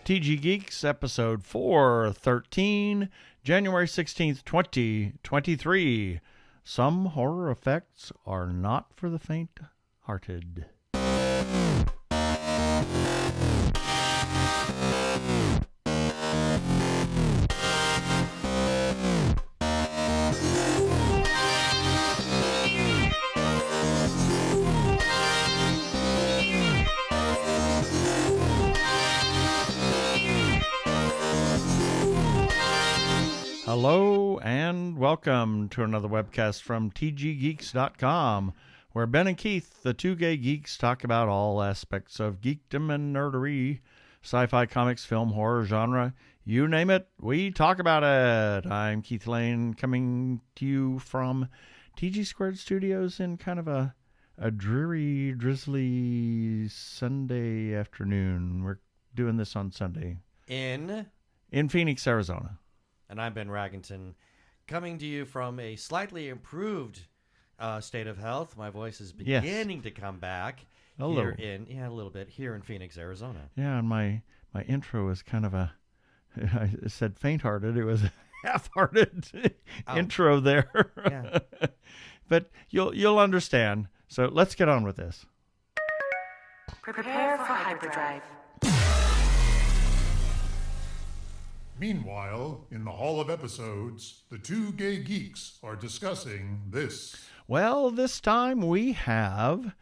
TG Geeks, episode 413, January 16th, 2023. Some horror effects are not for the faint-hearted. Hello and welcome to another webcast from tggeeks.com, where Ben and Keith, the Two Gay Geeks, talk about all aspects of geekdom and nerdery, sci-fi, comics, film, horror, genre, you name it, we talk about it. I'm Keith Lane, coming to you from TG Squared Studios in kind of a dreary, drizzly Sunday afternoon. We're doing this on Sunday. In Phoenix, Arizona. And I'm Ben Raggington, coming to you from a slightly improved state of health. My voice is beginning to come back a little bit here in Phoenix, Arizona. Yeah, and my intro is kind of I said faint-hearted. It was a half-hearted intro there. Yeah. But you'll understand. So let's get on with this. Prepare for hyperdrive. Meanwhile, in the Hall of Episodes, the Two Gay Geeks are discussing this. Well, this time we have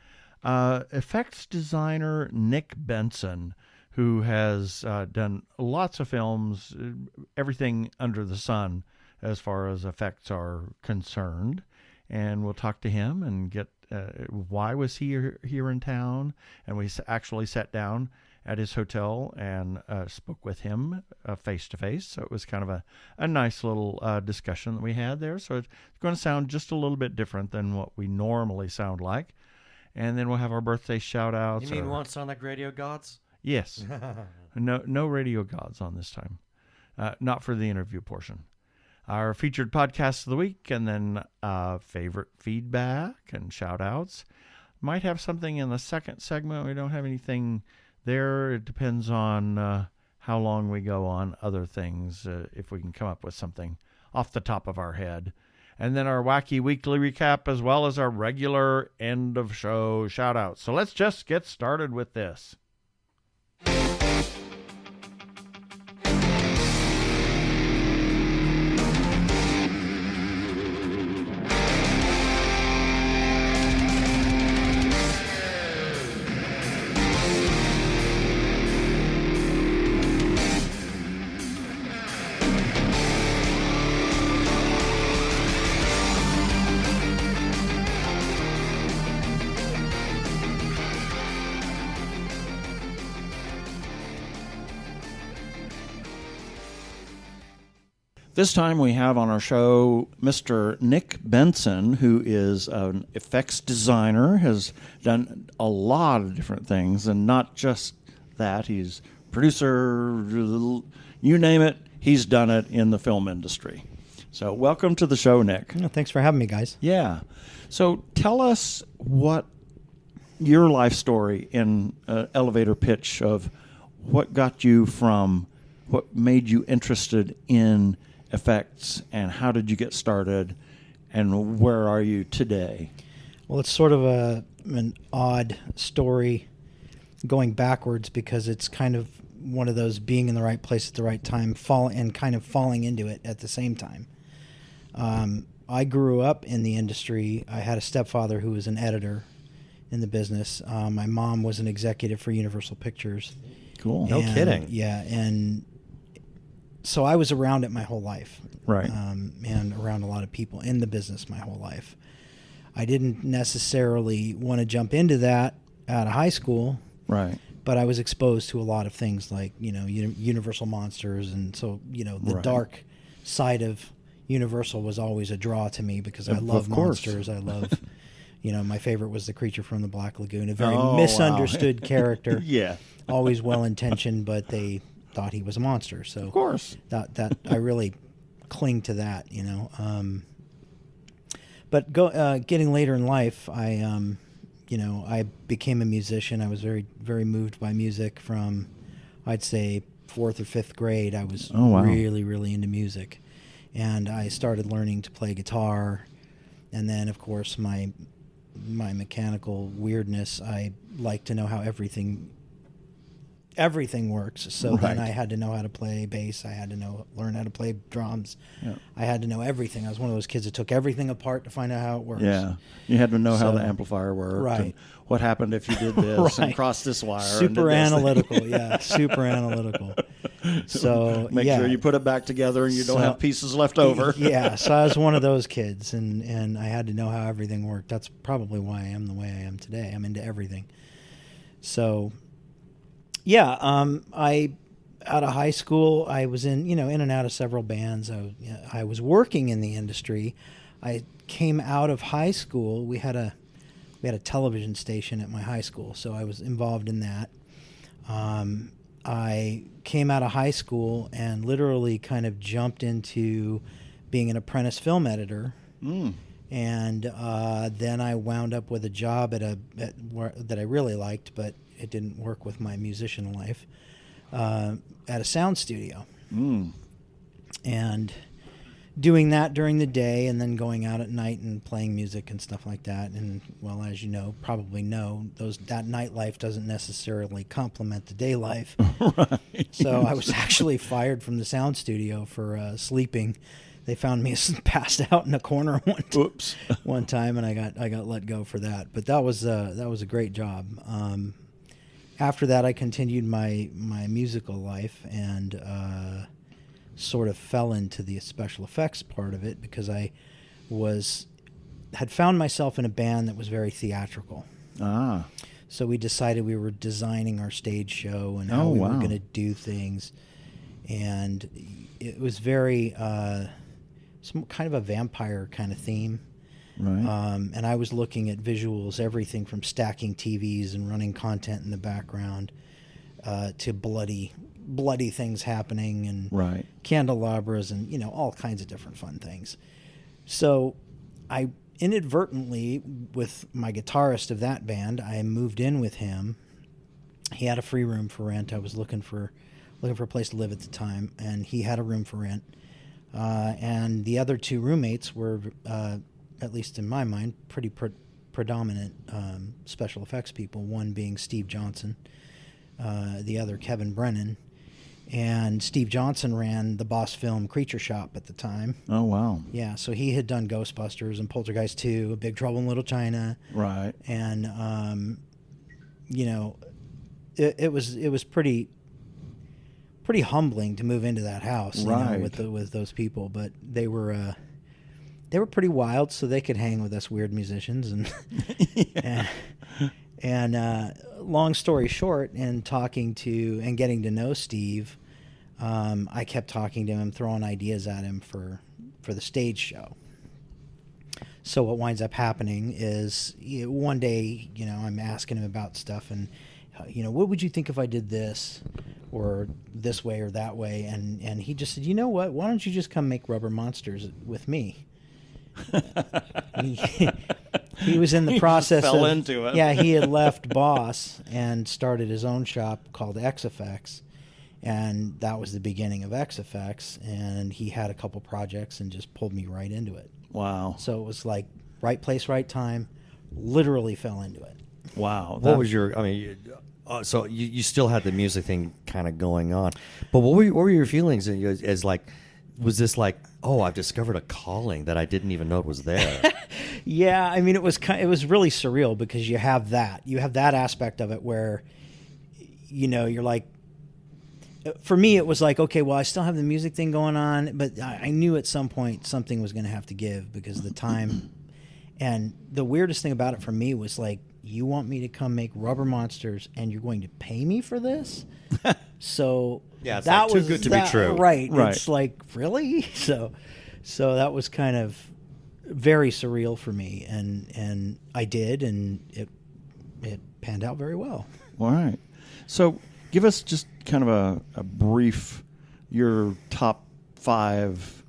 effects designer Nick Benson, who has done lots of films, everything under the sun as far as effects are concerned. And we'll talk to him and get why was he here in town. And we actually sat down at his hotel and spoke with him face-to-face. So it was kind of a nice little discussion that we had there. So it's going to sound just a little bit different than what we normally sound like. And then we'll have our birthday shout-outs. You mean won't sound like Radio Gods? Yes. No Radio Gods on this time. Not for the interview portion. Our featured podcast of the week, and then favorite feedback and shout-outs. Might have something in the second segment. We don't have anything there. It depends on how long we go on other things, if we can come up with something off the top of our head. And then our wacky weekly recap, as well as our regular end of show shout out. So let's just get started with this. This time we have on our show Mr. Nick Benson, who is an effects designer, has done a lot of different things, and not just that. He's producer, you name it, he's done it in the film industry. So welcome to the show, Nick. Thanks for having me, guys. Yeah. So tell us what your life story in an elevator pitch of what got you from, what made you interested in effects, and how did you get started, and where are you today? Well, it's sort of an odd story going backwards, because it's kind of one of those being in the right place at the right time, kind of falling into it at the same time. I grew up in the industry. I had a stepfather who was an editor in the business. My mom was an executive for Universal Pictures. Cool. No kidding. Yeah, and so I was around it my whole life, right? And around a lot of people in the business my whole life. I didn't necessarily want to jump into that out of high school, right? But I was exposed to a lot of things like, Universal Monsters, and so the dark side of Universal was always a draw to me, because I love monsters. I love, my favorite was the creature from the Black Lagoon, a very misunderstood character. Yeah, always well intentioned, but they thought he was a monster. So of course that I really cling to that, But getting later in life, I became a musician. I was very, very moved by music from, I'd say, 4th or 5th grade, I was Oh, wow. really, really into music. And I started learning to play guitar. And then, of course, my mechanical weirdness, I like to know how everything works. So Right. then I had to know how to play bass. I had to learn how to play drums. Yeah. I had to know everything. I was one of those kids that took everything apart to find out how it works. Yeah. You had to know how So- the amplifier worked. Right. And what happened if you did this and Right. crossed this wire. and did Super this thing. analytical. Yeah, super analytical. So Make yeah. sure you put it back together and you don't So- have pieces left over. Yeah, so I was one of those kids, and I had to know how everything worked. That's probably why I am the way I am today. I'm into everything. So, yeah, I out of high school, I was in and out of several bands. I was working in the industry. I came out of high school. We had a television station at my high school, so I was involved in that. I came out of high school and literally kind of jumped into being an apprentice film editor. And then I wound up with a job that I really liked, but it didn't work with my musician life, at a sound studio. And doing that during the day and then going out at night and playing music and stuff like that. And, well, as you probably know, that nightlife doesn't necessarily complement the day life. Right. So I was actually fired from the sound studio for sleeping. They found me passed out in a corner Oops. one time, and I got let go for that. But that was a great job. After that, I continued my musical life and sort of fell into the special effects part of it because I had found myself in a band that was very theatrical. Ah. So we decided we were designing our stage show and how we were going to do things, and it was very some kind of a vampire kind of theme. Right. And I was looking at visuals, everything from stacking TVs and running content in the background to bloody things happening and Right. candelabras and all kinds of different fun things. So I inadvertently, with my guitarist of that band, I moved in with him. He had a free room for rent. I was looking for a place to live at the time, and he had a room for rent. And the other two roommates were, at least in my mind, pretty predominant special effects people, one being Steve Johnson, the other Kevin Brennan. And Steve Johnson ran the Boss Film Creature Shop at the time. Oh, wow. Yeah, so he had done Ghostbusters and Poltergeist 2, Big Trouble in Little China. Right. And, it was pretty humbling to move into that house, Right. with those people. But they were pretty wild, so they could hang with us weird musicians. And and long story short, and talking to and getting to know Steve, I kept talking to him, throwing ideas at him for the stage show. So what winds up happening is one day, I'm asking him about stuff and, what would you think if I did this or this way or that way? And he just said, you know what? Why don't you just come make Rubber Monsters with me? He was in the process fell of, into it. Yeah, he had left Boss and started his own shop called XFX. And that was the beginning of XFX. And he had a couple projects and just pulled me right into it. Wow. So it was like right place, right time, literally fell into it. Wow. What was your? I mean, so you still had the music thing kind of going on, but what were your feelings as like? Was this like, oh, I've discovered a calling that I didn't even know was there? Yeah, I mean, it was really surreal because you have that aspect of it where, you're like. For me, it was like, okay, well, I still have the music thing going on, but I knew at some point something was going to have to give because of the time. And the weirdest thing about it for me was like, you want me to come make Rubber Monsters and you're going to pay me for this? So Yeah, it's that like too was good to be true. Right. Right. It's like, really? So that was kind of very surreal for me. And I did, and it panned out very well. All right. So give us just kind of a brief, your top 5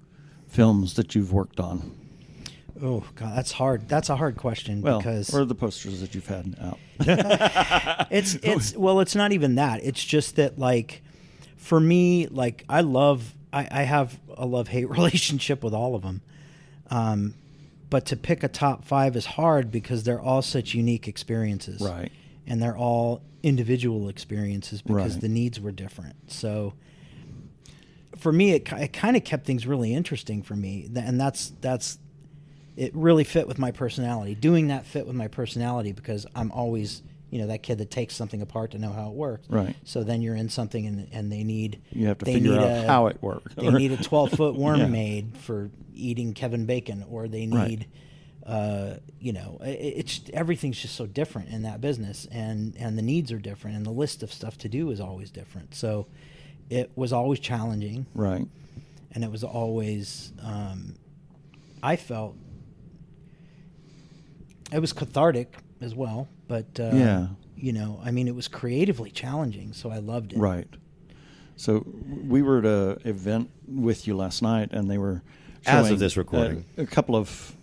films that you've worked on. Oh God, that's hard. That's a hard question because or the posters that you've had out. it's not even that. It's just that, like, for me, like I have a love-hate relationship with all of them. But to pick a top 5 is hard because they're all such unique experiences. Right. And they're all individual experiences because Right. the needs were different. So for me, it kind of kept things really interesting for me. And that's it really fit with my personality. Doing that fit with my personality because I'm always, that kid that takes something apart to know how it works. Right. So then you're in something and they need... You have to they figure need out how it works. They need a 12-foot worm Yeah. made for eating Kevin Bacon, or they need, it's everything's just so different in that business, and the needs are different, and the list of stuff to do is always different. So it was always challenging, Right. and it was always, I felt, it was cathartic as well, but Yeah. it was creatively challenging, so I loved it. Right. So we were at an event with you last night, and they were As of showing, this recording. a couple of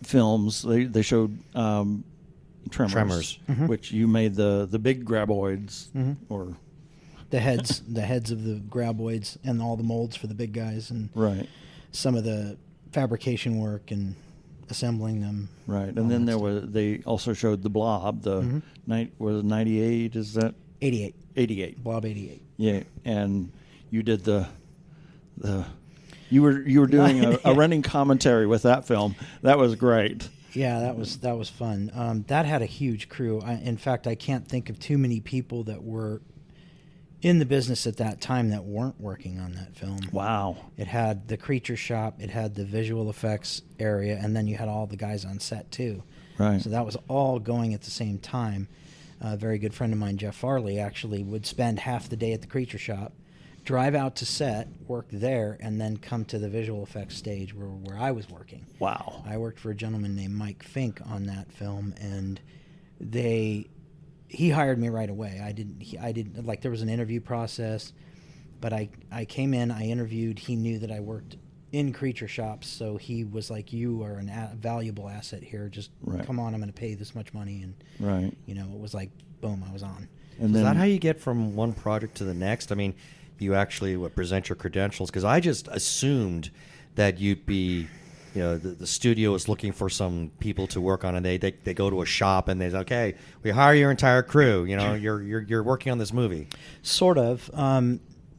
films. They showed Tremors, Tremors. which you made the big graboids, or The heads of the graboids and all the molds for the big guys, and right, some of the fabrication work and assembling them. right. all And then that there stuff. was they also showed the Blob. The was it 98? Is that 88. 88? Blob 88. Yeah, and you did the you were doing a Yeah. running commentary with that film. That was great. Yeah, that was fun. That had a huge crew. In fact, I can't think of too many people that were in the business at that time that weren't working on that film. Wow. It had the creature shop, it had the visual effects area, and then you had all the guys on set too. Right. So that was all going at the same time. A very good friend of mine, Jeff Farley, actually would spend half the day at the creature shop, drive out to set, work there, and then come to the visual effects stage where I was working. Wow. I worked for a gentleman named Mike Fink on that film, and he hired me right away. I didn't like, there was an interview process, but I came in, I interviewed. He knew that I worked in creature shops, so he was like, "You are a valuable asset here. Just Right. come on. I'm going to pay you this much money." And Right. it was like, boom, I was on. And Is then that how you get from one project to the next? I mean, you actually present your credentials? Because I just assumed that you'd be, the studio is looking for some people to work on, and they go to a shop and they say, okay, we hire your entire crew. You're working on this movie. Sort of.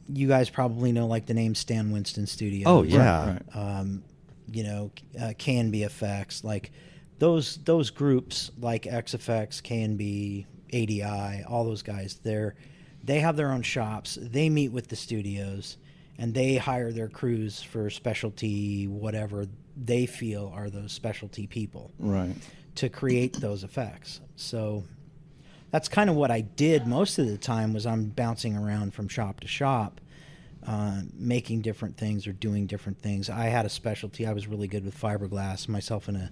You guys probably know like the name Stan Winston Studios. Oh yeah, Right. K&B Effects, like those groups like XFX, K&B, ADI, all those guys. They have their own shops. They meet with the studios, and they hire their crews for specialty, whatever they feel are those specialty people, Right. to create those effects. So that's kind of what I did most of the time. Was I'm bouncing around from shop to shop, making different things or doing different things. I had a specialty. I was really good with fiberglass. Myself and a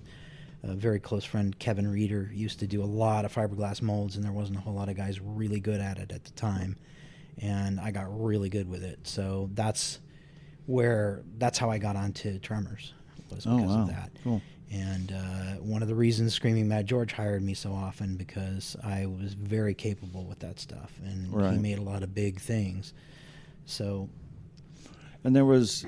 very close friend, Kevin Reeder, used to do a lot of fiberglass molds, and there wasn't a whole lot of guys really good at it at the time. And I got really good with it. So that's how I got onto Tremors, was because of that. Cool. And one of the reasons Screaming Mad George hired me so often, because I was very capable with that stuff, and Right. he made a lot of big things. So, And there was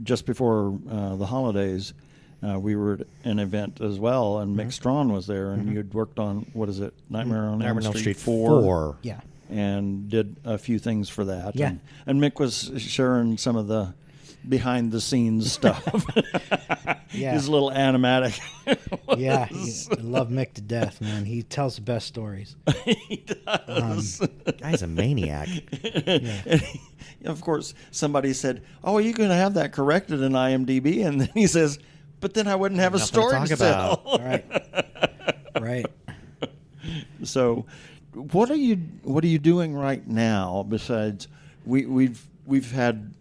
just before the holidays, we were at an event as well, and Mick Strawn was there, and you'd worked on, what is it, Nightmare on Elm Street 4, yeah. and did a few things for that. Yeah. And Mick was sharing some of the behind-the-scenes stuff. Yeah. His little animatic. Yeah, I love Mick to death, man. He tells the best stories. He does. guy's a maniac. Yeah. And of course, somebody said, "Oh, are you going to have that corrected in IMDb?" And then he says, "But then I wouldn't have a Nothing to story talk to about." tell." Right. So, what are you doing right now? Besides, we've had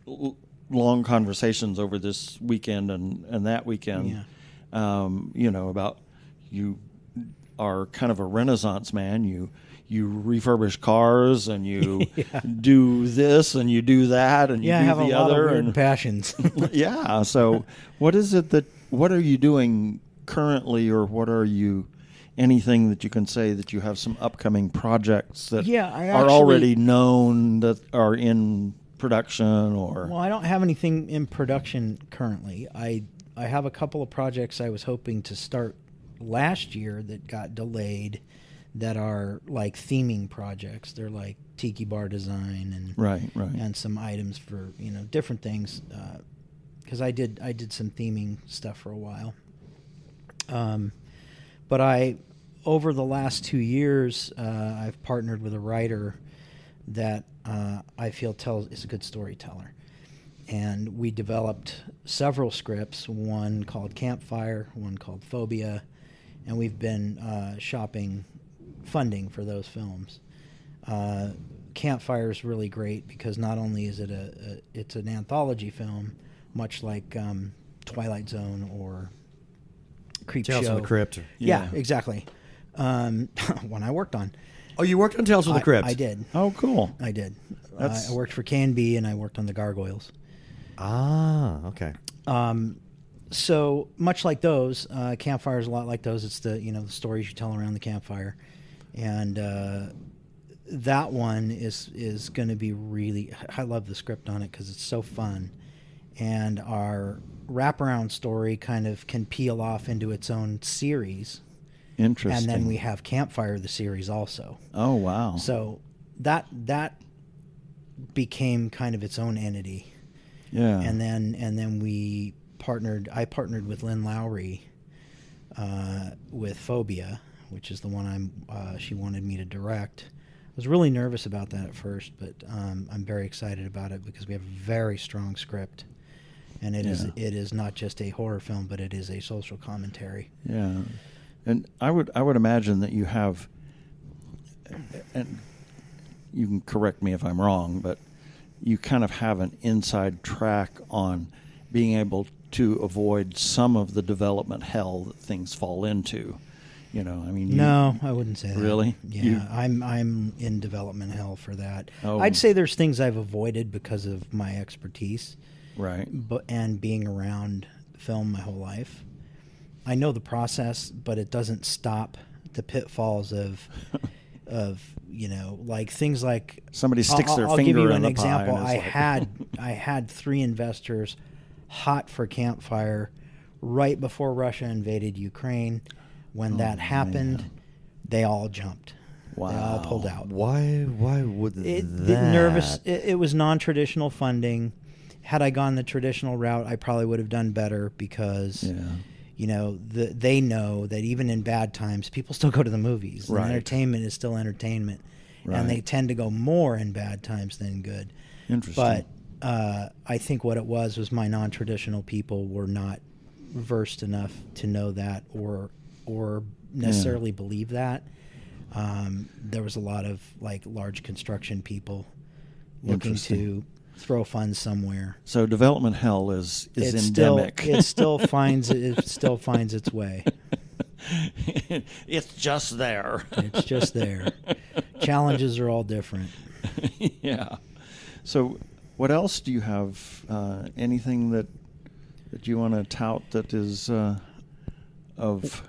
long conversations over this weekend and that weekend. Yeah. About you are kind of a Renaissance man. You refurbish cars, and you do this and you do that, and you Yeah, I do have the a lot other of weird and passions. yeah. So, what are you doing currently, or what are you anything that you can say that you have some upcoming projects that Yeah, I are actually- already known that are in production or? Well, I don't have anything in production currently. I have a couple of projects I was hoping to start last year that got delayed that are like theming projects. They're like tiki bar design and Right. and some items for, different things. Because I did some theming stuff for a while. But over the last 2 years, I've partnered with a writer that I feel is a good storyteller. And we developed several scripts, one called Campfire, one called Phobia, and we've been shopping funding for those films. Campfire is really great because not only is it it's an anthology film, much like Twilight Zone or Creep Tales Show. from the Crypt. Yeah, exactly. One I worked on. Oh, you worked on Tales from the Crypt? I did. Oh, cool. I did. That's- I worked for K&B and I worked on the Gargoyles. Ah, okay. So much like those, Campfire is a lot like those. It's the the stories you tell around the campfire, and that one is going to be really. I love the script on it because it's so fun, and our wraparound story kind of can peel off into its own series, Interesting. and then we have Campfire the series also. Oh, wow. So that became kind of its own entity. Yeah. And then I partnered with Lynn Lowry with Phobia, which is the one she wanted me to direct. I was really nervous about that at first, but I'm very excited about it because we have a very strong script, and it is not just a horror film, but it is a social commentary. Yeah. And I would imagine that you have, and you can correct me if I'm wrong, but you kind of have an inside track on being able to avoid some of the development hell that things fall into. No, I wouldn't say that. Really? Yeah, I'm in development hell for that. Oh. I'd say there's things I've avoided because of my expertise, Right. and being around film my whole life. I know the process, but it doesn't stop the pitfalls of like things like Somebody sticks their I'll finger give you in an the example. pie. And I had 3 investors hot for Campfire right before Russia invaded Ukraine. When that happened, they all jumped. Wow. They all pulled out. Why would that? Nervous. It was non-traditional funding. Had I gone the traditional route, I probably would have done better because they know that even in bad times, people still go to the movies. Right. And entertainment is still entertainment. Right. And they tend to go more in bad times than good. Interesting. But I think what it was my non-traditional people were not versed enough to know that or necessarily believe that. There was a lot of like large construction people looking to throw funds somewhere. So development hell is endemic. It still finds its way. It's just there. It's just there. Challenges are all different. Yeah. So what else do you have? Anything that you want to tout that is of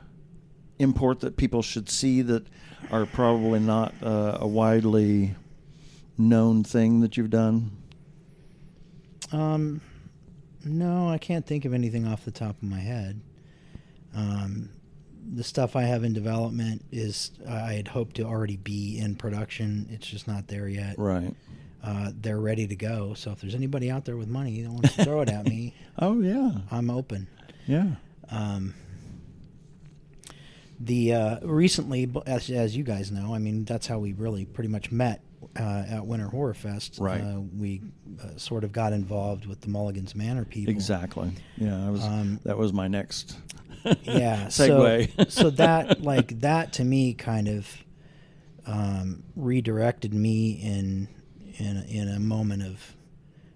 import that people should see that are probably not a widely known thing that you've done? No, I can't think of anything off the top of my head. The stuff I have in development is I had hoped to already be in production. It's just not there yet. Right. They're ready to go. So if there's anybody out there with money that wants to throw it at me, Oh, yeah. I'm open. Yeah. Recently, as you guys know, I mean, that's how we really pretty much met at Winter Horror Fest. Right. We sort of got involved with the Mulligan's Manor people. Exactly. Yeah, that was my next Yeah. segue. So that to me kind of redirected me in a moment of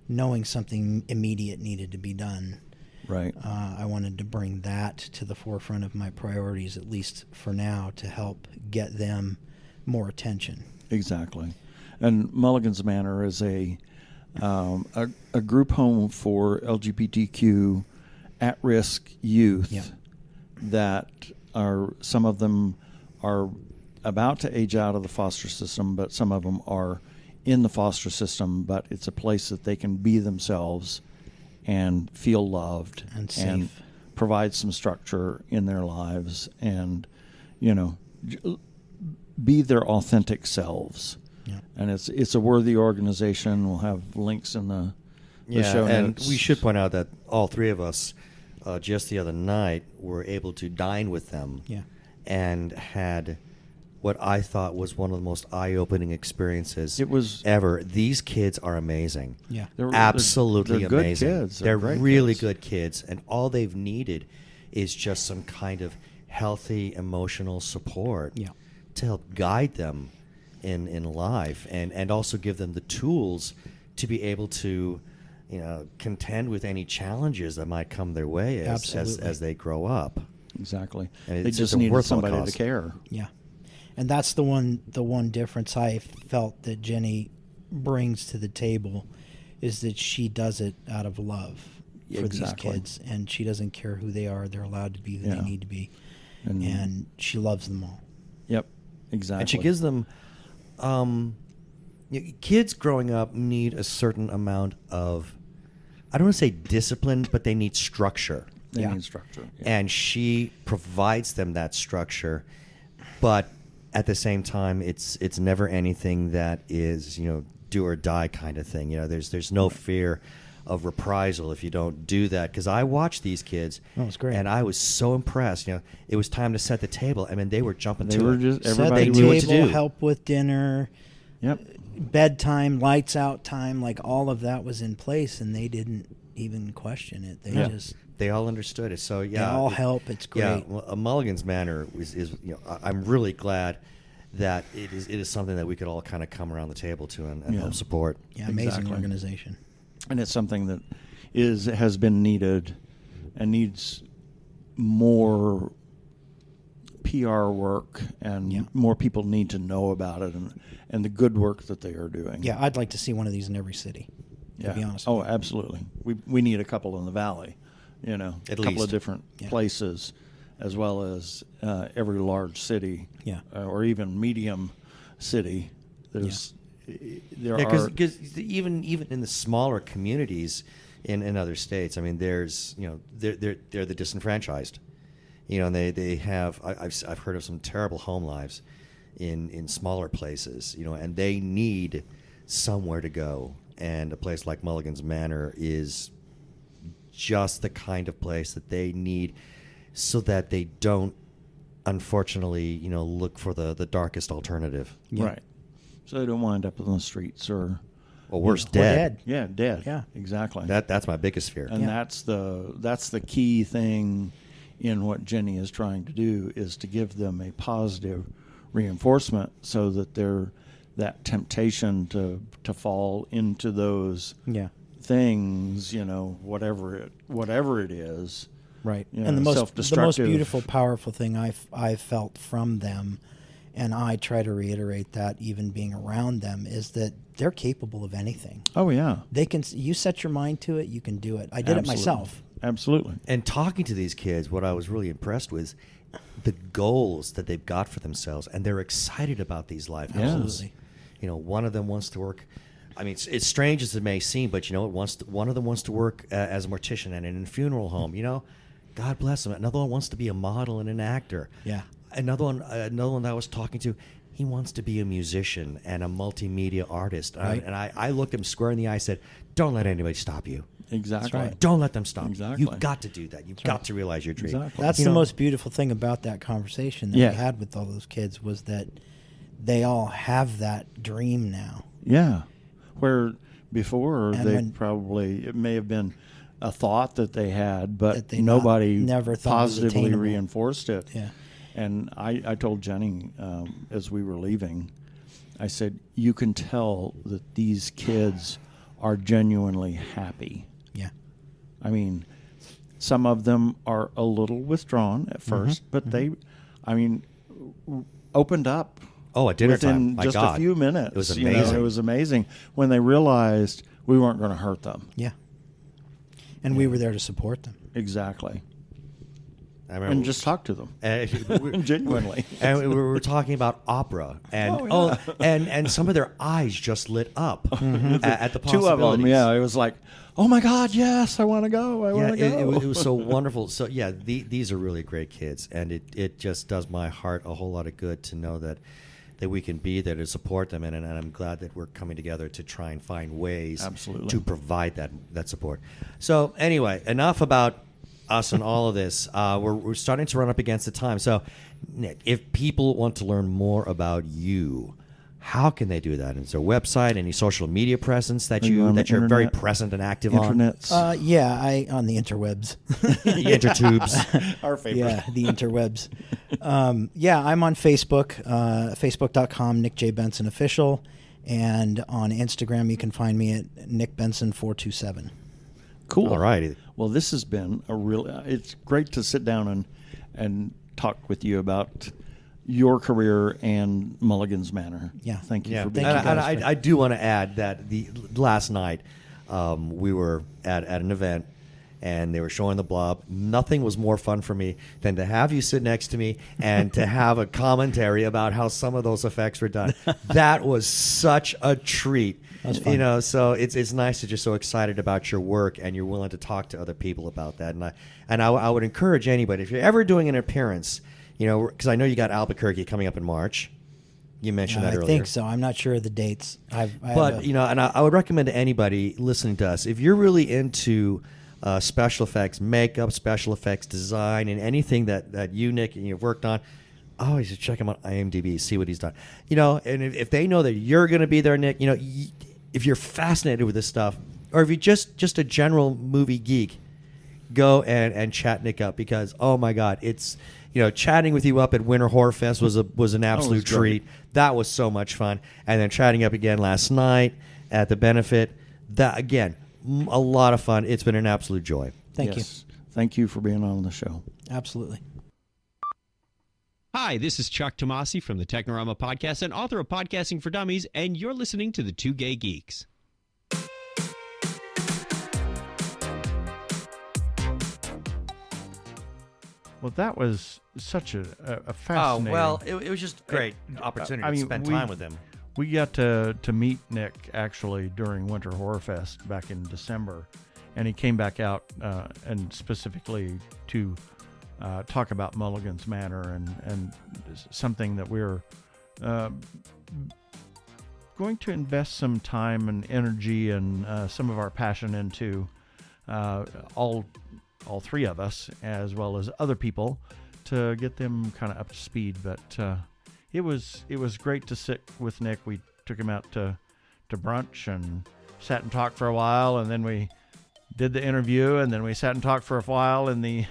knowing something immediate needed to be done. Right. I wanted to bring that to the forefront of my priorities, at least for now, to help get them more attention. Exactly. And Mulligan's Manor is a group home for LGBTQ at-risk youth Yeah. that are, some of them are about to age out of the foster system, but some of them are in the foster system, but it's a place that they can be themselves and feel loved And safe. provide some structure in their lives and, you know, be their authentic selves. Yeah. And it's a worthy organization. We'll have links in the show and notes. we should point out that all three of us, just the other night, were able to dine with them. Yeah. And had what I thought was one of the most eye-opening experiences It was- ever. These kids are amazing. Yeah. Absolutely they're good amazing. kids. They're They're great really kids. good kids, and all they've needed is just some kind of healthy emotional support Yeah. to help guide them in life, and also give them the tools to be able to, you know, contend with any challenges that might come their way as they grow up. Exactly. And They it's just a needed worthwhile somebody cause. to care. Yeah. And that's the one difference I felt that Jenny brings to the table is that she does it out of love for Exactly. these kids, and she doesn't care who they are. They're allowed to be who Yeah. they need to be. And- And she loves them all. Yep. Exactly. And she gives them, kids growing up need a certain amount of, I don't want to say discipline, but they need structure. They Yeah. need structure. Yeah. And she provides them that structure, but at the same time, it's never anything that is, you know, do or die kind of thing. You know, there's no fear of reprisal if you don't do that. Because I watched these kids, Oh, it's great. and I was so impressed. You know, it was time to set the table. I mean, they were jumping They to were it. just Set everybody the knew what to table, do. help with dinner, Yep. bedtime, lights out time, like all of that was in place, and they didn't even question it. They Yeah. just They all understood it. So yeah, they all help. It's great. Yeah, well, Mulligan's Manor is you know, I'm really glad that it is something that we could all kind of come around the table to and Yeah. help support. Yeah, amazing Exactly. organization. And it's something that has been needed and needs more PR work, and Yeah. more people need to know about it and the good work that they are doing. Yeah, I'd like to see one of these in every city. To be honest. Oh, with you. absolutely. We need a couple in the valley, you know, At a couple of least. different Yeah. places, as well as every large city, Yeah. or even medium city. There Yeah, are because even in the smaller communities in other states, I mean, there's, you know, they're the disenfranchised, you know, and they have I've heard of some terrible home lives in smaller places, you know, and they need somewhere to go, and a place like Mulligan's Manor is just the kind of place that they need, so that they don't, unfortunately, you know, look for the darkest alternative. Yeah. right, so they don't wind up in the streets or Or worse, Or dead. dead. Yeah. Exactly. That's my biggest fear. And Yeah. that's the key thing in what Jenny is trying to do, is to give them a positive reinforcement, so that that temptation to fall into those Yeah. things, you know, whatever it is. Right. You And know, the most self-destructive. beautiful, powerful thing I felt from them, and I try to reiterate that even being around them, is that they're capable of anything. Oh yeah. They can. You set your mind to it, you can do it. I did it Absolutely. myself. Absolutely. And talking to these kids, what I was really impressed with, the goals that they've got for themselves, and they're excited about these life Yes. goals. Absolutely. You know, one of them wants to work. I mean, it's strange as it may seem, but you know, one of them wants to work as a mortician and in a funeral home. You know, God bless them. Another one wants to be a model and an actor. Yeah. Another one that I was talking to, he wants to be a musician and a multimedia artist. Right. And I looked him square in the eye and said, "Don't let anybody stop you. Exactly. right. Don't let them stop Exactly. you. You've got to do that. You've got to realize your dream." Exactly. That's You the know- most beautiful thing about that conversation that Yeah. we had with all those kids, was that they all have that dream now. Yeah. Where before And it may have been a thought that they had, but That they nobody never thought was positively attainable. reinforced it. Yeah. And I told Jenny as we were leaving, I said, you can tell that these kids are genuinely happy. Yeah. I mean, some of them are a little withdrawn at first, but they, I mean, opened up. Oh, at dinner within time, my just God. a few minutes. It was you know, amazing. it was amazing when they realized we weren't going to hurt them. Yeah. And we were there to support them. Exactly. I remember And just talk to them. and Genuinely. And we were talking about opera, and and some of their eyes just lit up at the possibilities. Two of them, yeah. It was like, oh my God, yes, I want to go. I want to go. It was so wonderful. So yeah, these are really great kids, and it just does my heart a whole lot of good to know that we can be there to support them, and I'm glad that we're coming together to try and find ways to provide that support. So anyway, enough about us and all of this. We're starting to run up against the time. So Nick, if people want to learn more about you, how can they do that? Is there a website, any social media presence that you're very present and active Internets. on? I on the interwebs. The intertubes. Our favorite. Yeah, the interwebs. I'm on Facebook, facebook.com, Nick J. Benson Official. And on Instagram, you can find me at Nick Benson 427. Cool. All righty. Well, this has been it's great to sit down and talk with you about your career and Mulligan's Manor. Yeah. Thank you for being Thank here. you, And I do want to add that last night we were at an event and they were showing the Blob. Nothing was more fun for me than to have you sit next to me and to have a commentary about how some of those effects were done. That was such a treat. That was fun. So it's nice that you're so excited about your work and you're willing to talk to other people about that. And I would encourage anybody, if you're ever doing an appearance, because I know you got Albuquerque coming up in March. You mentioned that earlier. I think so. I'm not sure of the dates. And I would recommend to anybody listening to us, if you're really into special effects, makeup, special effects, design, and anything that you, Nick, and you've worked on, always check him on IMDb, see what he's done. And if they know that you're going to be there, Nick, if you're fascinated with this stuff, or if you're just a general movie geek, go and chat Nick up, because oh my God, it's chatting with you up at Winter Horror Fest was an absolute treat. That was so much fun, and then chatting up again last night at the benefit. That again, a lot of fun. It's been an absolute joy. Thank you. Thank you for being on the show. Absolutely. Hi, this is Chuck Tomasi from the Technorama Podcast and author of Podcasting for Dummies, and you're listening to the Two Gay Geeks. Well, that was such a fascinating... Oh, well, it was just a great opportunity to spend time with him. We got to meet Nick, actually, during Winter Horror Fest back in December, and he came back out and specifically to talk about Mulligan's Manor and something that we're going to invest some time and energy and some of our passion into, all three of us, as well as other people, to get them kind of up to speed. But it was great to sit with Nick. We took him out to brunch and sat and talked for a while, and then we did the interview, and then we sat and talked for a while in the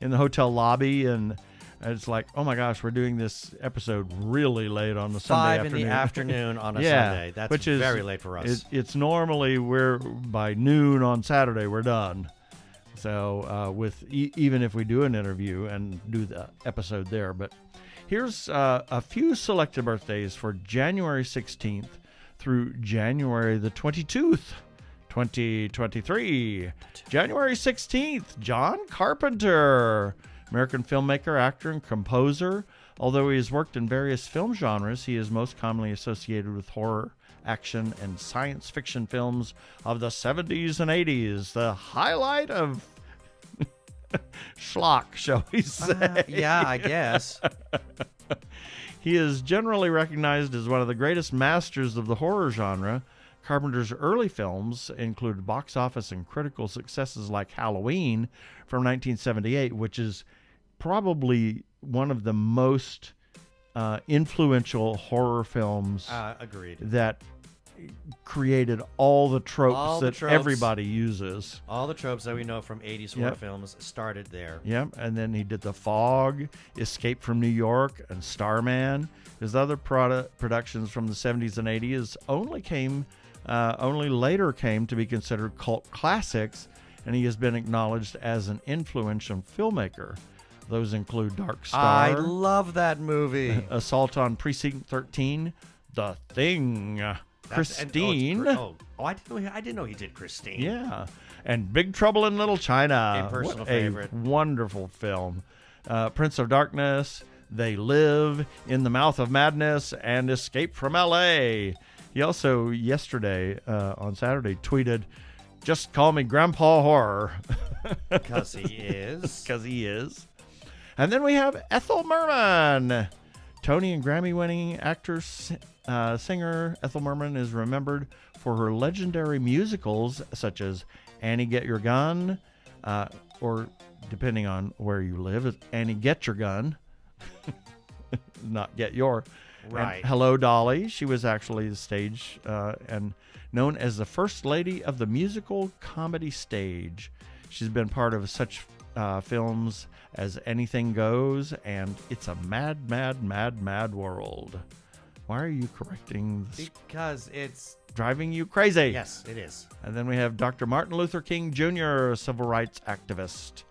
in the hotel lobby, and it's like, oh my gosh, we're doing this episode really late on the Sunday afternoon. 5 in the afternoon on a Sunday. That's very late for us. It's normally we're by noon on Saturday we're done. So even if we do an interview and do the episode there. But here's a few selected birthdays for January 16th through January the 22nd, 2023. January 16th, John Carpenter, American filmmaker, actor, and composer. Although he has worked in various film genres, he is most commonly associated with horror, action, and science fiction films of the 70s and 80s. The highlight of schlock, shall we say. Yeah, I guess. He is generally recognized as one of the greatest masters of the horror genre. Carpenter's early films included box office and critical successes like Halloween from 1978, which is probably one of the most influential horror films Agreed. that created all the tropes everybody uses. All the tropes that we know from 80s horror films started there. Yep, and then he did The Fog, Escape from New York, and Starman. His other productions from the 70s and 80s only later came to be considered cult classics, and he has been acknowledged as an influential filmmaker. Those include Dark Star. I love that movie. Assault on Precinct 13, The Thing, Christine. I didn't know he did Christine. Yeah, and Big Trouble in Little China. A personal What favorite. A wonderful film. Prince of Darkness, They Live, In the Mouth of Madness, and Escape from L.A. He also, yesterday, on Saturday, tweeted, "Just call me Grandpa Horror." Because he is. Because he is. And then we have Ethel Merman. Tony and Grammy-winning actor, singer Ethel Merman is remembered for her legendary musicals such as Annie Get Your Gun, or depending on where you live, it's Annie Get Your Gun, not Get Your. Right. And Hello, Dolly. She was actually the stage and known as the First Lady of the musical comedy stage. She's been part of such films as Anything Goes and It's a Mad, Mad, Mad, Mad World. Why are you correcting this? Because it's... Driving you crazy. Yes, it is. And then we have Dr. Martin Luther King Jr., civil rights activist.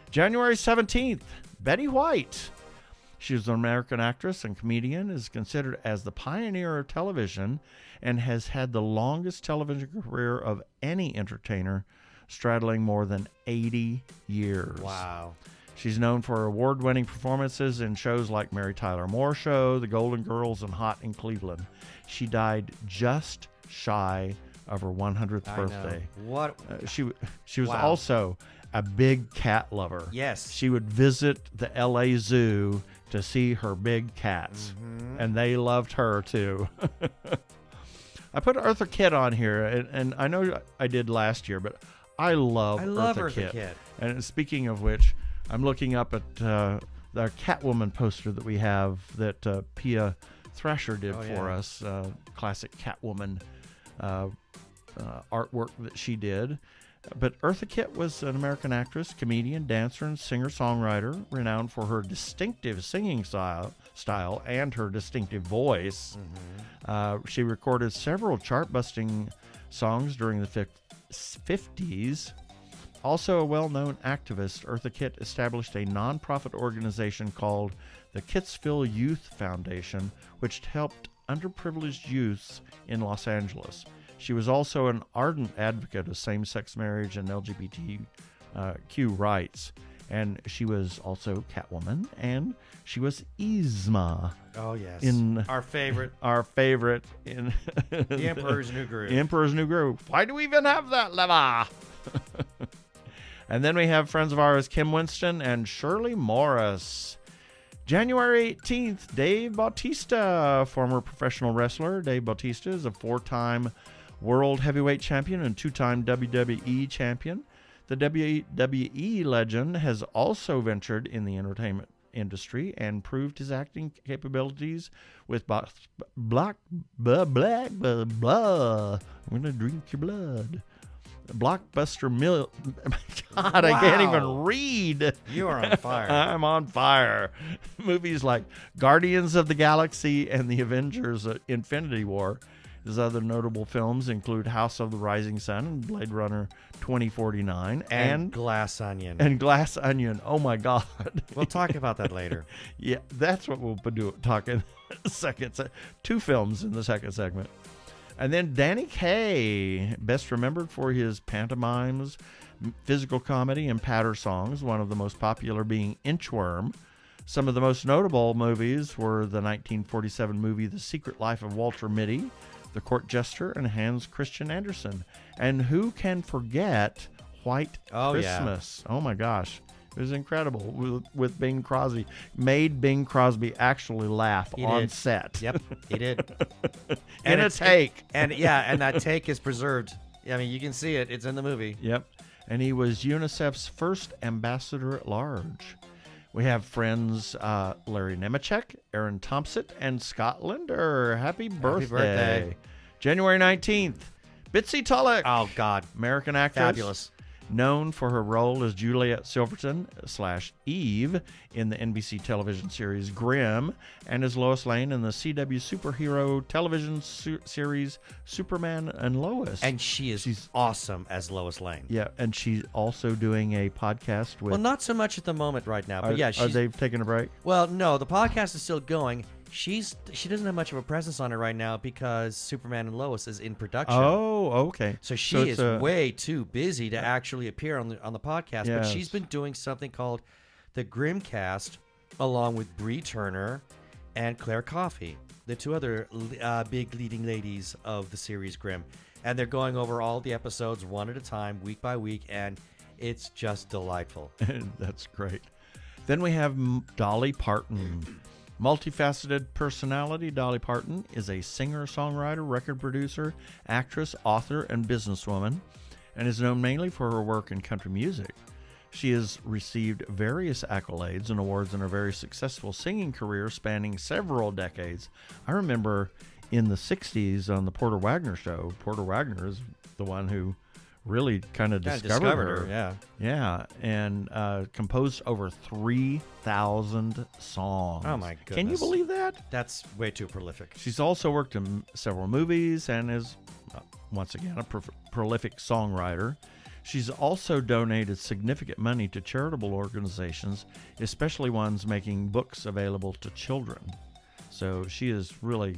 January 17th, Betty White. She was an American actress and comedian, is considered as the pioneer of television, and has had the longest television career of any entertainer, straddling more than 80 years. Wow. She's known for award-winning performances in shows like Mary Tyler Moore Show, The Golden Girls, and Hot in Cleveland. She died just shy of her 100th birthday. What? She was Wow. also a big cat lover. Yes. She would visit the LA Zoo to see her big cats, and they loved her too. I put Eartha Kitt on here, and I know I did last year, but I love Eartha Kitt. And speaking of which, I'm looking up at the Catwoman poster that we have that Pia Thrasher did for us, classic Catwoman artwork that she did. But Eartha Kitt was an American actress, comedian, dancer, and singer-songwriter, renowned for her distinctive singing style and her distinctive voice. She recorded several chart-busting songs during the 50s. Also a well-known activist, Eartha Kitt established a non-profit organization called the Kittsville Youth Foundation, which helped underprivileged youths in Los Angeles. She was also an ardent advocate of same-sex marriage and LGBTQ rights. And she was also Catwoman, and she was Yzma. Oh, yes. In our favorite. Our favorite in The Emperor's New Groove. Emperor's New Groove. Why do we even have that lever? And then we have friends of ours, Kim Winston and Shirley Morris. January 18th, Dave Bautista, former professional wrestler. Dave Bautista is a 4-time world heavyweight champion and 2-time WWE champion. The WWE legend has also ventured in the entertainment industry and proved his acting capabilities with I'm gonna drink your blood. Blockbuster God, I can't even read. You are on fire. I'm on fire. Movies like Guardians of the Galaxy and The Avengers Infinity War. His other notable films include House of the Rising Sun and Blade Runner 2049 and Glass Onion. And Glass Onion. Oh my God. We'll talk about that later. Yeah, that's what we'll talk in second. 2 films in the second segment. And then Danny Kaye, best remembered for his pantomimes, physical comedy, and patter songs, one of the most popular being Inchworm. Some of the most notable movies were the 1947 movie The Secret Life of Walter Mitty, The Court Jester, and Hans Christian Andersen. And who can forget White Christmas? Oh my gosh. It was incredible with Bing Crosby. Made Bing Crosby actually laugh on set. Yep, he did. In a take. And that take is preserved. I mean, you can see it. It's in the movie. Yep. And he was UNICEF's first ambassador at large. We have friends Larry Nemechek, Aaron Thompson, and Scott Linder. Happy birthday. January 19th. Bitsy Tulloch. Oh, God. American actress. Fabulous. Known for her role as Juliet Silverton / Eve in the NBC television series Grimm, and as Lois Lane in the CW superhero television series Superman and Lois. And she's awesome as Lois Lane. Yeah, and she's also doing a podcast with... Well, not so much at the moment right now, but are they taking a break? Well, no, the podcast is still going. She doesn't have much of a presence on it right now because Superman and Lois is in production. Oh, okay. So she is way too busy to actually appear on the podcast. Yes. But she's been doing something called the Grimm cast, along with Bree Turner and Claire Coffey, the two other big leading ladies of the series Grimm. And they're going over all the episodes one at a time, week by week, and it's just delightful. That's great. Then we have Dolly Parton. Multifaceted personality, Dolly Parton is a singer, songwriter, record producer, actress, author, and businesswoman, and is known mainly for her work in country music. She has received various accolades and awards in her very successful singing career spanning several decades. I remember in the 60s on the Porter Wagner show, Porter Wagner is the one who really kind of discovered her. Yeah. Yeah, and composed over 3,000 songs. Oh, my goodness. Can you believe that? That's way too prolific. She's also worked in several movies and is, once again, a prolific songwriter. She's also donated significant money to charitable organizations, especially ones making books available to children. So she is really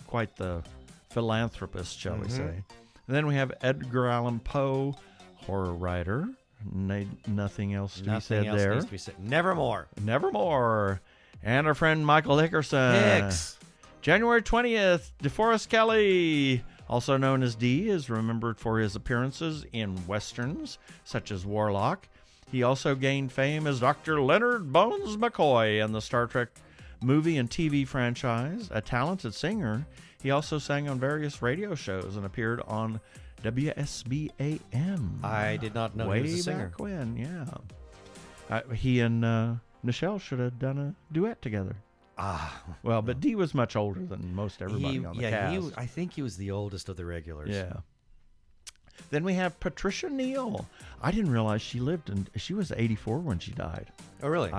quite the philanthropist, shall we say. And then we have Edgar Allan Poe, horror writer. Nothing else to be said there. Needs to be said. Nevermore. Nevermore. And our friend Michael Hickerson. Hicks. January 20th, DeForest Kelley, also known as D, is remembered for his appearances in westerns such as Warlock. He also gained fame as Dr. Leonard Bones McCoy in the Star Trek movie and TV franchise. A talented singer, he also sang on various radio shows and appeared on WSBAM. I did not know he was a singer. Way back when, yeah. He and Nichelle should have done a duet together. Well, but Dee was much older than most everybody on the cast. I think he was the oldest of the regulars. Yeah. Then we have Patricia Neal. I didn't realize she was 84 when she died. Oh, really?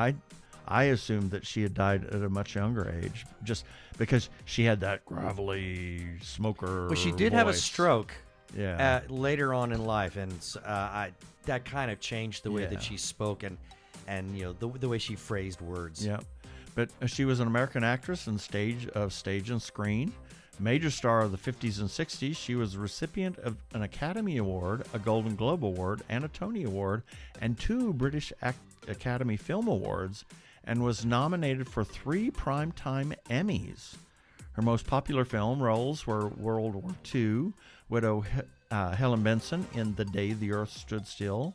I assumed that she had died at a much younger age, just because she had that gravelly smoker. Well, she did have a voice. Stroke. Yeah. Later on in life, and that kind of changed the way that she spoke and the way she phrased words. Yeah. But she was an American actress and stage and screen. Major star of the 50s and 60s, she was a recipient of an Academy Award, a Golden Globe Award, and a Tony Award, and 2 British Academy Film Awards, and was nominated for 3 Primetime Emmys. Her most popular film roles were World War II, widow Helen Benson in The Day the Earth Stood Still,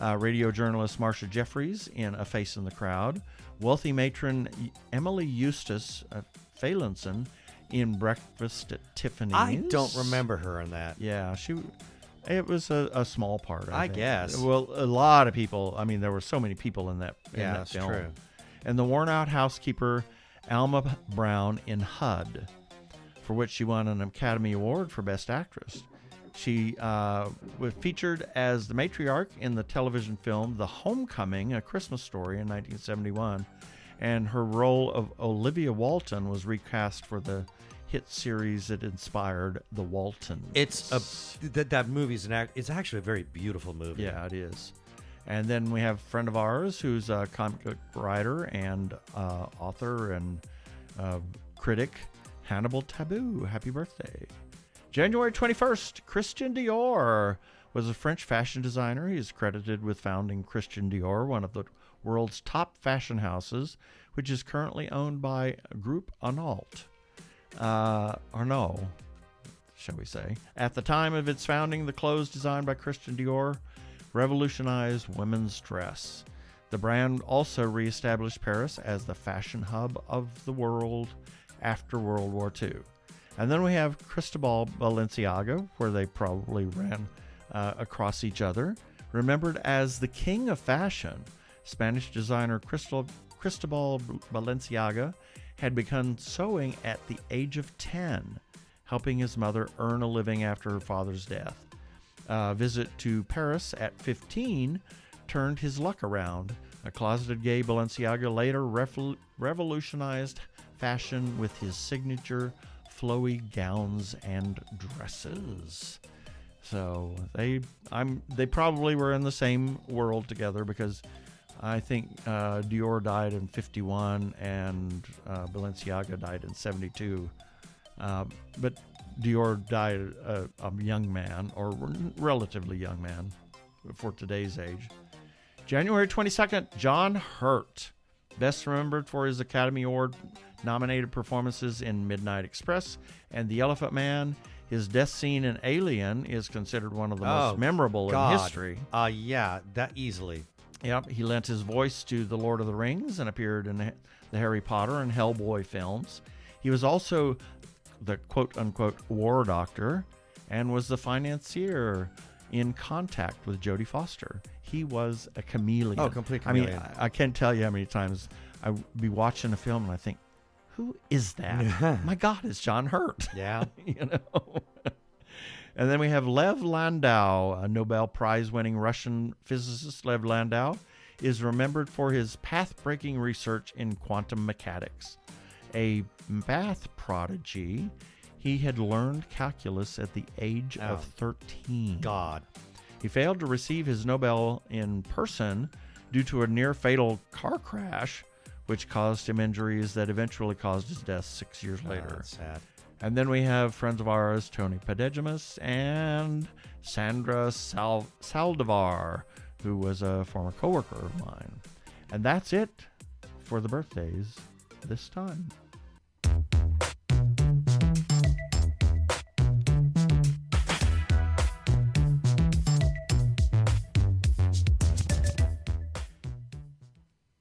radio journalist Marcia Jeffries in A Face in the Crowd, wealthy matron Emily Eustace Phelanson in Breakfast at Tiffany's. I don't remember her in that. Yeah, it was a small part, I think. guess. Well, a lot of people. I mean, there were so many people in that That's film. true. And the worn-out housekeeper Alma Brown in HUD, for which she won an Academy Award for Best Actress. She was featured as the matriarch in the television film The Homecoming, A Christmas Story in 1971, and her role of Olivia Walton was recast for the hit series that inspired The Waltons. That movie it's actually a very beautiful movie. Yeah, it is. And then we have a friend of ours who's a comic book writer and author and critic, Hannibal Taboo. Happy birthday. January 21st, Christian Dior was a French fashion designer. He is credited with founding Christian Dior, one of the world's top fashion houses, which is currently owned by Groupe Arnault, shall we say. At the time of its founding, the clothes designed by Christian Dior revolutionized women's dress. The brand also reestablished Paris as the fashion hub of the world after World War II. And then we have Cristobal Balenciaga, where they probably ran across each other. Remembered as the king of fashion, Spanish designer Cristobal Balenciaga had begun sewing at the age of 10, helping his mother earn a living after her father's death. A visit to Paris at 15 turned his luck around. A closeted gay, Balenciaga later revolutionized fashion with his signature flowy gowns and dresses. So they probably were in the same world together, because I think Dior died in 51 and Balenciaga died in 72. But Dior died a young man, or relatively young man for today's age. January 22nd, John Hurt, best remembered for his Academy Award nominated performances in Midnight Express and The Elephant Man. His death scene in Alien is considered one of the most memorable in history. Yeah, that easily. Yep, he lent his voice to The Lord of the Rings and appeared in the Harry Potter and Hellboy films. He was also the quote-unquote war doctor and was the financier in Contact with Jodie Foster. He was a chameleon. Oh, complete chameleon. I mean, I can't tell you how many times I'd be watching a film and I think, who is that? My God, it's John Hurt. Yeah. You know? And then we have Lev Landau, a Nobel Prize-winning Russian physicist. Lev Landau is remembered for his path-breaking research in quantum mechanics. A math prodigy, he had learned calculus at the age of 13. God. He failed to receive his Nobel in person due to a near-fatal car crash, which caused him injuries that eventually caused his death 6 years later. That's sad. And then we have friends of ours, Tony Padegimus and Sandra Saldivar, who was a former coworker of mine. And that's it for the birthdays this time.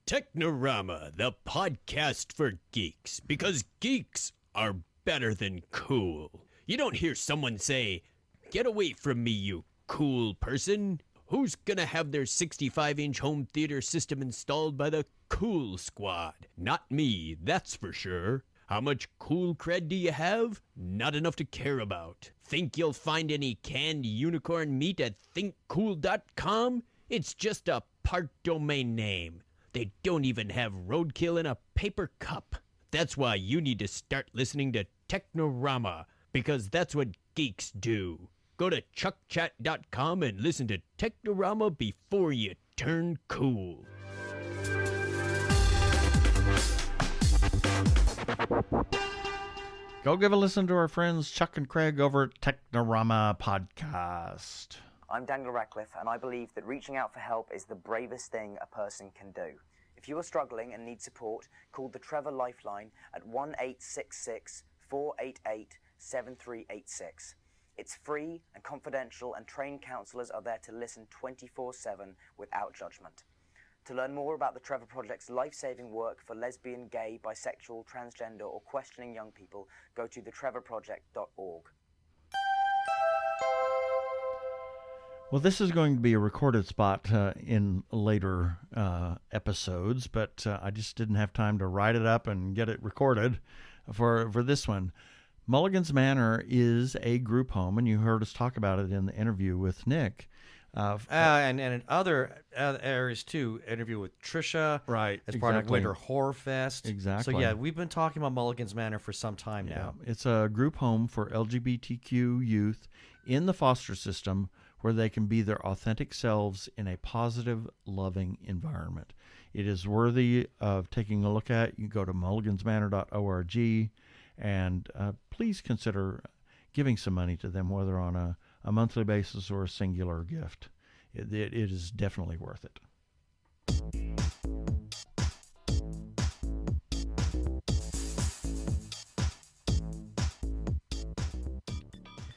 Technorama, the podcast for geeks, because geeks are better than cool. You don't hear someone say, "Get away from me, you cool person." Who's gonna have their 65-inch home theater system installed by the Cool Squad? Not me, that's for sure. How much cool cred do you have? Not enough to care about. Think you'll find any canned unicorn meat at thinkcool.com? It's just a part domain name. They don't even have roadkill in a paper cup. That's why you need to start listening to Technorama, because that's what geeks do. Go to chuckchat.com and listen to Technorama before you turn cool. Go give a listen to our friends Chuck and Craig over at Technorama Podcast. I'm Daniel Radcliffe, and I believe that reaching out for help is the bravest thing a person can do. If you are struggling and need support, call the Trevor Lifeline at 1-866-488-7386. It's free and confidential, and trained counsellors are there to listen 24/7 without judgment. To learn more about the Trevor Project's life-saving work for lesbian, gay, bisexual, transgender, or questioning young people, go to thetrevorproject.org. Well, this is going to be a recorded spot in later episodes, but I just didn't have time to write it up and get it recorded for this one. Mulligan's Manor is a group home, and you heard us talk about it in the interview with Nick. And in other areas, too, interview with Trisha. Right, as part of Winter Horror Fest. Exactly. So, yeah, we've been talking about Mulligan's Manor for some time now. It's a group home for LGBTQ youth in the foster system, where they can be their authentic selves in a positive, loving environment. It is worthy of taking a look at. You can go to mulligansmanor.org, and please consider giving some money to them, whether on a monthly basis or a singular gift. It is definitely worth it.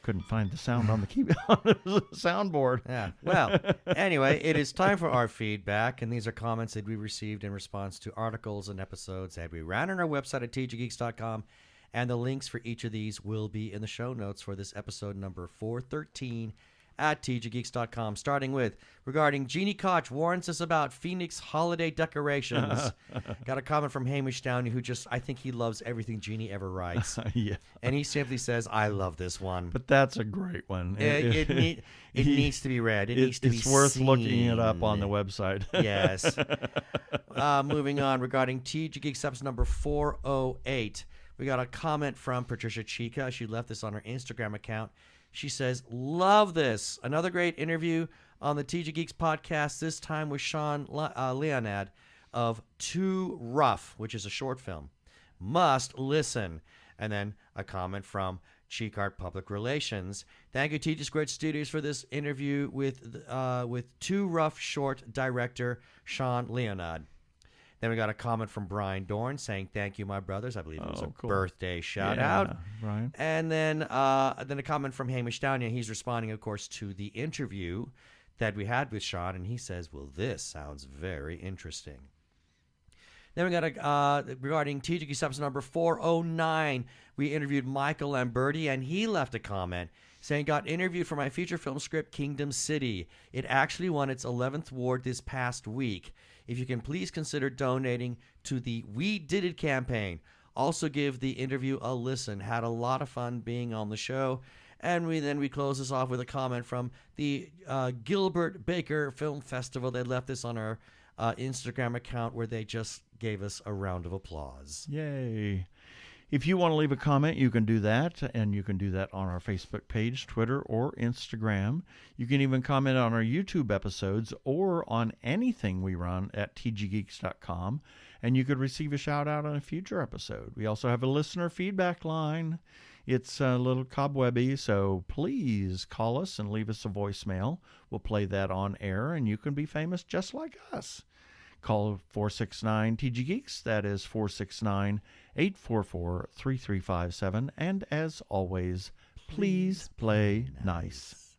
Couldn't find the sound on the keyboard, on the soundboard. Yeah. Well, anyway, it is time for our feedback, and these are comments that we received in response to articles and episodes that we ran on our website at tggeeks.com, and the links for each of these will be in the show notes for this episode number 413 at tggeeks.com, starting with, regarding Jeannie Koch warns us about Phoenix holiday decorations. Got a comment from Hamish Downey, who I think he loves everything Jeannie ever writes. Yeah. And he simply says, I love this one. But that's a great one. It needs to be read. It's worth seen. looking it up on the website. Yes. Moving on, regarding TG Geeks episode number 408, we got a comment from Patricia Chica. She left this on her Instagram account. She says, love this. Another great interview on the TG Geeks podcast, this time with Sean Leonad of Too Rough, which is a short film. Must listen. And then a comment from Cheek Art Public Relations. Thank you, TG Squared Studios, for this interview with Too Rough Short director Sean Leonard. Then we got a comment from Brian Dorn saying, "Thank you, my brothers." I believe it was a cool. birthday shout out. Brian. And then a comment from Hamish Downian. He's responding, of course, to the interview that we had with Sean, and he says, "Well, this sounds very interesting." Then we got regarding TG Geeks episode number 409, we interviewed Michael Lamberti, and he left a comment saying, "Got interviewed for my feature film script, Kingdom City. It actually won its 11th award this past week. If you can please consider donating to the We Did It campaign. Also give the interview a listen. Had a lot of fun being on the show." And we close this off with a comment from the Gilbert Baker Film Festival. They left this on our Instagram account, where they just gave us a round of applause. Yay. If you want to leave a comment, you can do that, and you can do that on our Facebook page, Twitter, or Instagram. You can even comment on our YouTube episodes or on anything we run at tggeeks.com, and you could receive a shout-out on a future episode. We also have a listener feedback line. It's a little cobwebby, so please call us and leave us a voicemail. We'll play that on air, and you can be famous just like us. Call 469-TG-GEEKS. That is 469-844-3357. And as always, please play nice.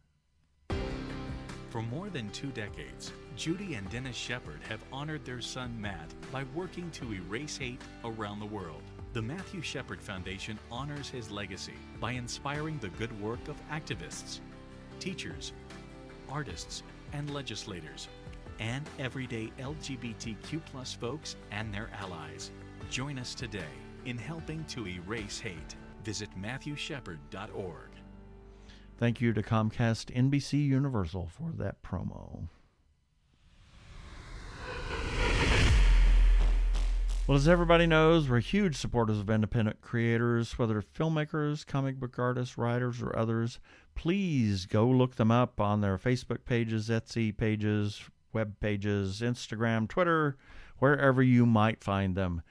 For more than 2 decades, Judy and Dennis Shepard have honored their son Matt by working to erase hate around the world. The Matthew Shepard Foundation honors his legacy by inspiring the good work of activists, teachers, artists, and legislators, and everyday LGBTQ+ folks and their allies. Join us today in helping to erase hate. Visit MatthewShepard.org. Thank you to Comcast NBC Universal for that promo. Well, as everybody knows, we're huge supporters of independent creators, whether filmmakers, comic book artists, writers, or others. Please go look them up on their Facebook pages, Etsy pages, web pages, Instagram, Twitter, wherever you might find them.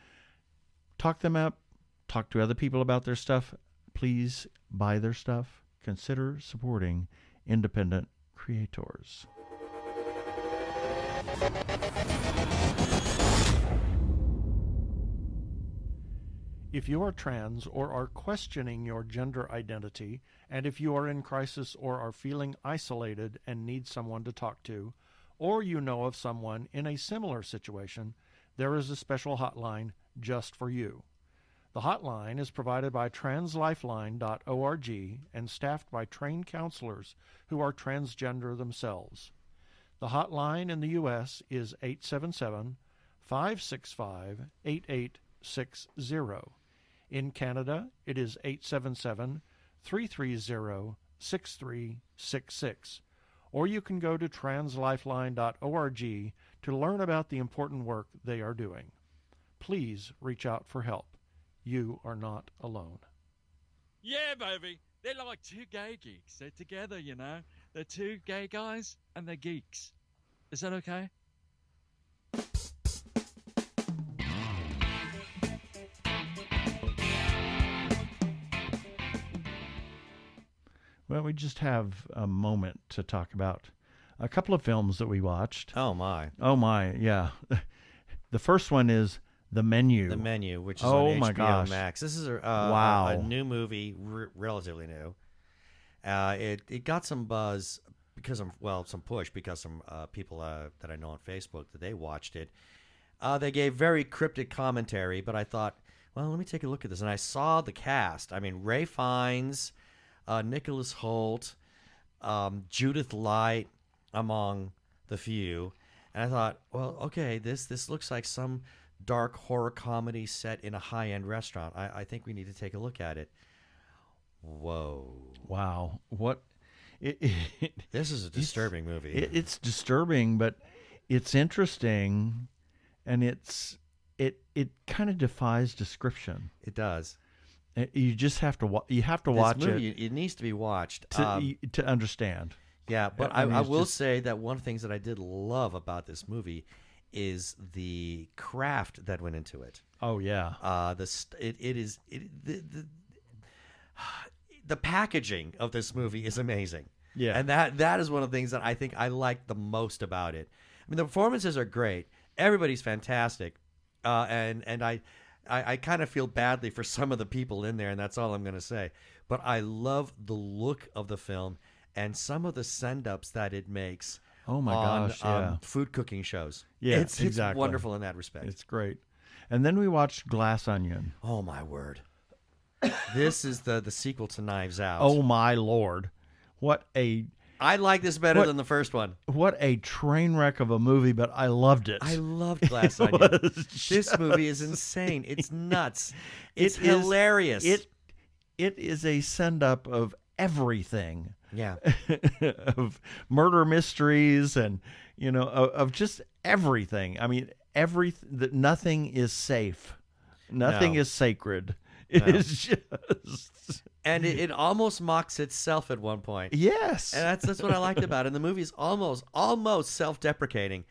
Talk them up. Talk to other people about their stuff. Please buy their stuff. Consider supporting independent creators. If you are trans or are questioning your gender identity, and if you are in crisis or are feeling isolated and need someone to talk to, or you know of someone in a similar situation, there is a special hotline just for you. The hotline is provided by translifeline.org and staffed by trained counselors who are transgender themselves. The hotline in the U.S. is 877-565-8860. In Canada, it is 877-330-6366. Or you can go to translifeline.org to learn about the important work they are doing. Please reach out for help. You are not alone. Yeah, baby. They're like two gay geeks. They're together, you know. They're two gay guys and they're geeks. Is that okay? Well, we just have a moment to talk about a couple of films that we watched. Oh, my. Oh, my, yeah. The first one is The Menu. The Menu, which is on my HBO gosh. Max. This is Wow. a new movie, relatively new. It got some buzz because some push because some people that I know on Facebook that they watched it. They gave very cryptic commentary, but I thought, well, let me take a look at this. And I saw the cast. I mean, Ray Fiennes, Nicholas Hoult, Judith Light, among the few. And I thought, well, okay, this looks like some dark horror comedy set in a high-end restaurant. I think we need to take a look at it. Whoa. Wow. What? This is a disturbing movie. It's disturbing, but it's interesting, and it kind of defies description. It does. You just have to watch This movie, it. It needs to be watched To understand. Yeah, but I mean, I will say that one of the things that I did love about this movie is the craft that went into it. Oh yeah. The the packaging of this movie is amazing. Yeah. And that is one of the things that I think I like the most about it. I mean, the performances are great. Everybody's fantastic. And I kind of feel badly for some of the people in there, and that's all I'm going to say. But I love the look of the film and some of the send-ups that it makes Oh my on gosh, yeah. food cooking shows. Yeah, it's exactly. wonderful in that respect. It's great. And then we watched Glass Onion. Oh, my word. This is the sequel to Knives Out. Oh my Lord. I like this better than the first one. What a train wreck of a movie, but I loved it. I loved Glass Onion. This movie is insane. It's nuts. It's hilarious. It is a send-up of everything. Yeah. Of murder mysteries and, of just everything. I mean, that nothing is safe. Nothing is sacred. It is just... And it almost mocks itself at one point. Yes. And that's what I liked about it. And the movie's almost self-deprecating.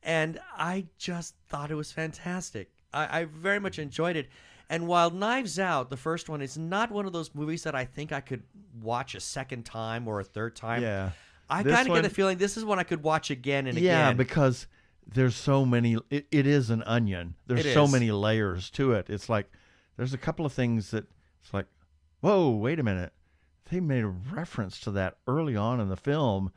And I just thought it was fantastic. I very much enjoyed it. And while Knives Out, the first one, is not one of those movies that I think I could watch a second time or a third time. Yeah. I kind of get the feeling this is one I could watch again and again. Yeah, because there's so many... It is an onion. There's so many layers to it. It's like there's a couple of things that it's like, whoa, wait a minute. They made a reference to that early on in the film,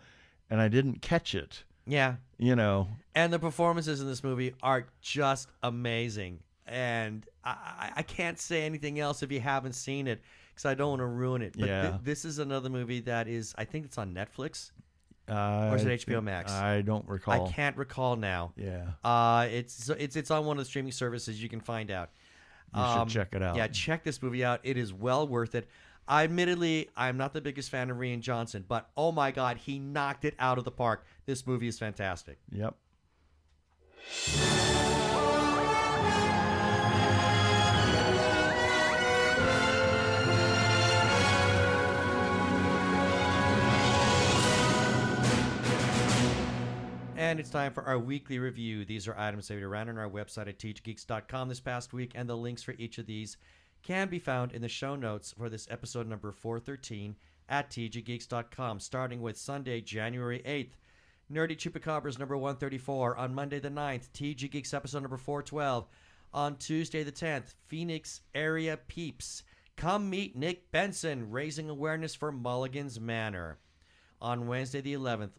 and I didn't catch it. Yeah. And the performances in this movie are just amazing. And I can't say anything else if you haven't seen it, because I don't want to ruin it. But this is another movie that is, I think it's on Netflix. Or is it HBO Max? I don't recall. I can't recall now. Yeah. It's on one of the streaming services. You can find out. You should check it out. Yeah, check this movie out. It is well worth it. Admittedly, I'm not the biggest fan of Rian Johnson, but oh my God, he knocked it out of the park. This movie is fantastic. Yep. And it's time for our weekly review. These are items that we ran on our website at tggeeks.com this past week, and the links for each of these can be found in the show notes for this episode number 413 at tggeeks.com, starting with Sunday, January 8th. Nerdy Chupacabras number 134. On Monday the 9th, TG Geeks episode number 412. On Tuesday the 10th, Phoenix Area Peeps. Come meet Nick Benson, raising awareness for Mulligan's Manor. On Wednesday the 11th,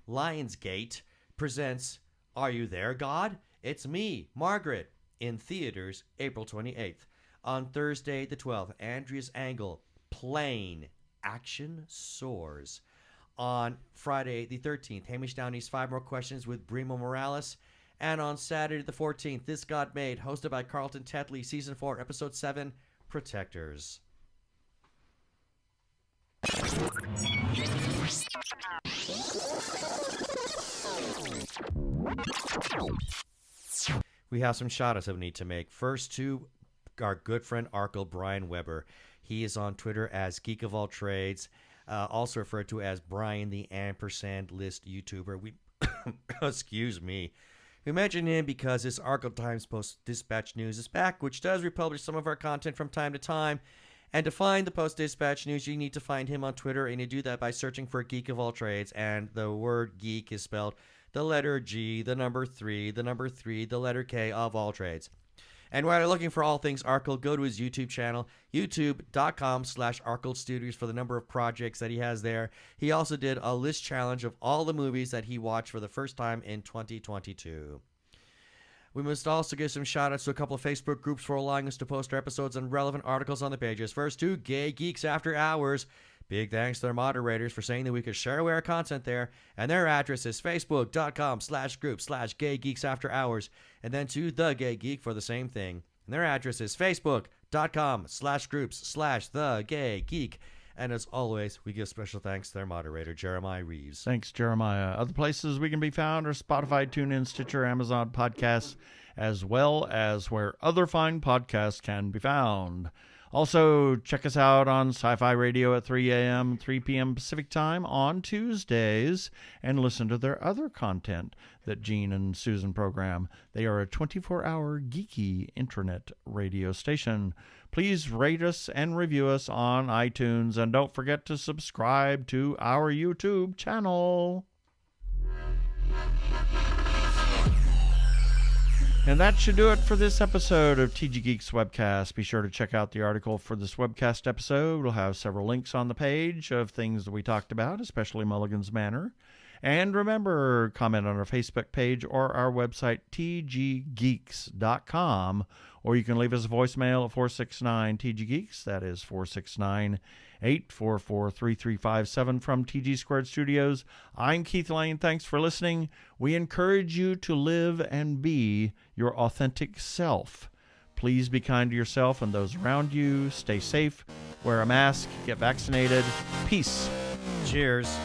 Lionsgate presents Are You There, God? It's Me, Margaret, in theaters April 28th. On Thursday the 12th, Andrea's Angle, Plane, Action Soars. On Friday the 13th, Hamish Downey's 5 More Questions with Brimo Morales. And on Saturday the 14th, This God Made, hosted by Carlton Tetley, Season 4, Episode 7, Protectors. We have some shout-outs that we need to make. First to our good friend Arkle Brian Weber. He is on Twitter as Geek of All Trades, also referred to as Brian the Ampersand List YouTuber. We excuse me. We mention him because his Arkle Times Post-Dispatch News is back, which does republish some of our content from time to time. And to find the Post-Dispatch News, you need to find him on Twitter, and you do that by searching for Geek of All Trades, and the word geek is spelled the letter G, the number 3, the number 3, the letter K of all trades. And while you're looking for all things Arkle, go to his YouTube channel, youtube.com/Arkle Studios, for the number of projects that he has there. He also did a list challenge of all the movies that he watched for the first time in 2022. We must also give some shout-outs to a couple of Facebook groups for allowing us to post our episodes and relevant articles on the pages. First, Two Gay Geeks After Hours. Big thanks to their moderators for saying that we could share away our content there. And their address is facebook.com/group/Gay Geeks After Hours. And then to The Gay Geek for the same thing. And their address is facebook.com/groups/The Gay Geek. And as always, we give special thanks to their moderator, Jeremiah Reeves. Thanks, Jeremiah. Other places we can be found are Spotify, TuneIn, Stitcher, Amazon Podcasts, as well as where other fine podcasts can be found. Also, check us out on Sci-Fi Radio at 3 a.m., 3 p.m. Pacific Time on Tuesdays, and listen to their other content that Gene and Susan program. They are a 24-hour geeky internet radio station. Please rate us and review us on iTunes, and don't forget to subscribe to our YouTube channel. And that should do it for this episode of TG Geeks Webcast. Be sure to check out the article for this webcast episode. We'll have several links on the page of things that we talked about, especially Mulligan's Manor. And remember, comment on our Facebook page or our website, tggeeks.com, or you can leave us a voicemail at 469-TG-GEEKS. That is 469-844-3357 from TG Squared Studios. I'm Keith Lane. Thanks for listening. We encourage you to live and be your authentic self. Please be kind to yourself and those around you. Stay safe. Wear a mask. Get vaccinated. Peace. Cheers.